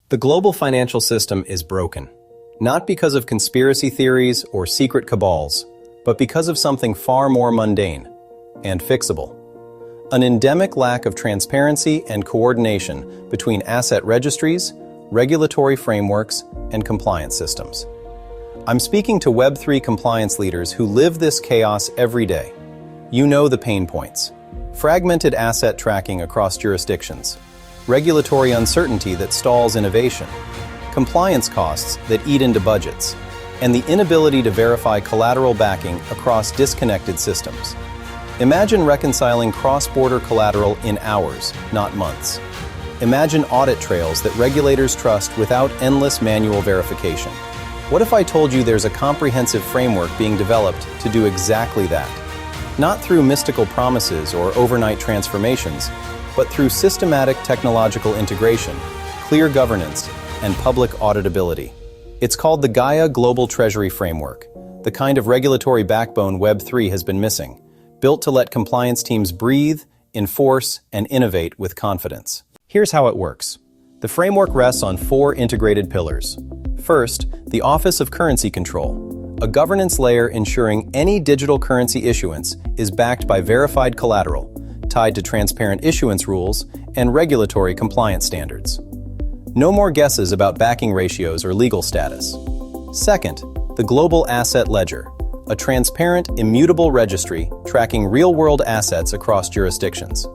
The global financial system is broken, not because of conspiracy theories or secret cabals, but because of something far more mundane and fixable. An endemic lack of transparency and coordination between asset registries, regulatory frameworks, and compliance systems. I'm speaking to Web3 compliance leaders who live this chaos every day. You know the pain points: fragmented asset tracking across jurisdictions, regulatory uncertainty that stalls innovation, compliance costs that eat into budgets, and the inability to verify collateral backing across disconnected systems. Imagine reconciling cross-border collateral in hours, not months. Imagine audit trails that regulators trust without endless manual verification. What if I told you there's a comprehensive framework being developed to do exactly that? Not through mystical promises or overnight transformations, but through systematic technological integration, clear governance, and public auditability. It's called the Gaia Global Treasury Framework, the kind of regulatory backbone Web3 has been missing, built to let compliance teams breathe, enforce, and innovate with confidence. Here's how it works. The framework rests on 4 integrated pillars. First, the Office of Currency Control, a governance layer ensuring any digital currency issuance is backed by verified collateral, tied to transparent issuance rules and regulatory compliance standards. No more guesses about backing ratios or legal status. Second, the Global Asset Ledger, a transparent, immutable registry tracking real-world assets across jurisdictions.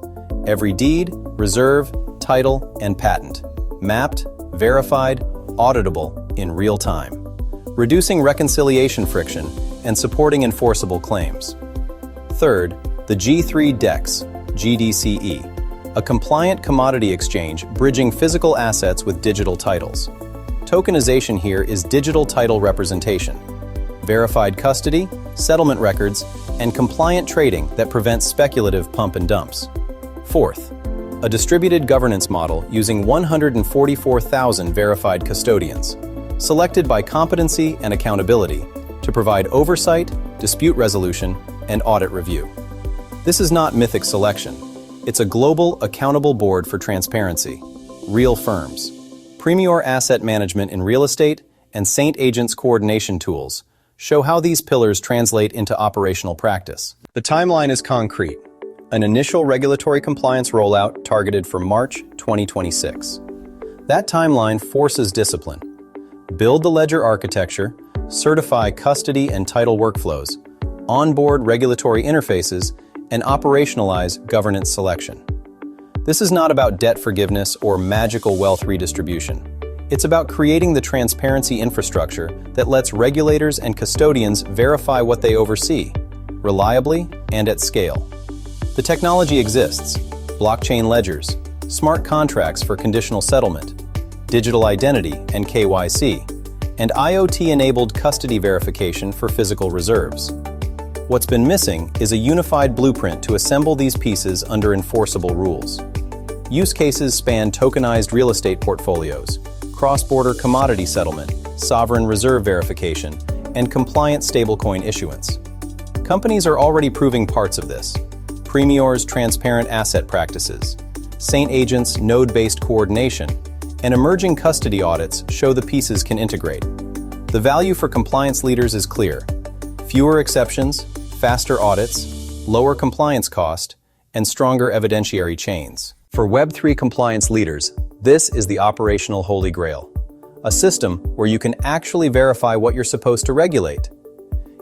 Every deed, reserve, title, and patent, mapped, verified, auditable in real time, reducing reconciliation friction and supporting enforceable claims. Third, the G3 DEX, GDCE, a compliant commodity exchange bridging physical assets with digital titles. Tokenization here is digital title representation, verified custody, settlement records, and compliant trading that prevents speculative pump and dumps. Fourth, a distributed governance model using 144,000 verified custodians, selected by competency and accountability to provide oversight, dispute resolution, and audit review. This is not mythic selection. It's a global, accountable board for transparency, real firms, Premier Asset Management in real estate, and Saint Agents coordination tools show how these pillars translate into operational practice. The timeline is concrete. An initial regulatory compliance rollout targeted for March 2026. That timeline forces discipline. Build the ledger architecture, certify custody and title workflows, onboard regulatory interfaces, and operationalize governance selection. This is not about debt forgiveness or magical wealth redistribution. It's about creating the transparency infrastructure that lets regulators and custodians verify what they oversee, reliably and at scale. The technology exists: blockchain ledgers, smart contracts for conditional settlement, digital identity and KYC, and IoT-enabled custody verification for physical reserves. What's been missing is a unified blueprint to assemble these pieces under enforceable rules. Use cases span tokenized real estate portfolios, cross-border commodity settlement, sovereign reserve verification, and compliant stablecoin issuance. Companies are already proving parts of this. Premier's transparent asset practices, Saint Agents' node-based coordination, and emerging custody audits show the pieces can integrate. The value for compliance leaders is clear: fewer exceptions, faster audits, lower compliance cost, and stronger evidentiary chains. For Web3 compliance leaders, this is the operational holy grail, a system where you can actually verify what you're supposed to regulate.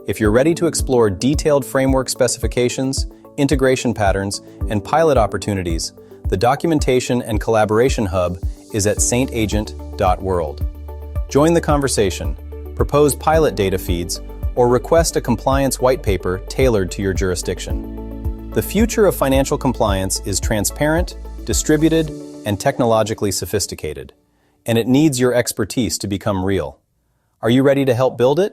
If you're ready to explore detailed framework specifications, integration patterns, and pilot opportunities, the Documentation and Collaboration Hub is at saintagent.world. Join the conversation, propose pilot data feeds, or request a compliance white paper tailored to your jurisdiction. The future of financial compliance is transparent, distributed, and technologically sophisticated, and it needs your expertise to become real. Are you ready to help build it?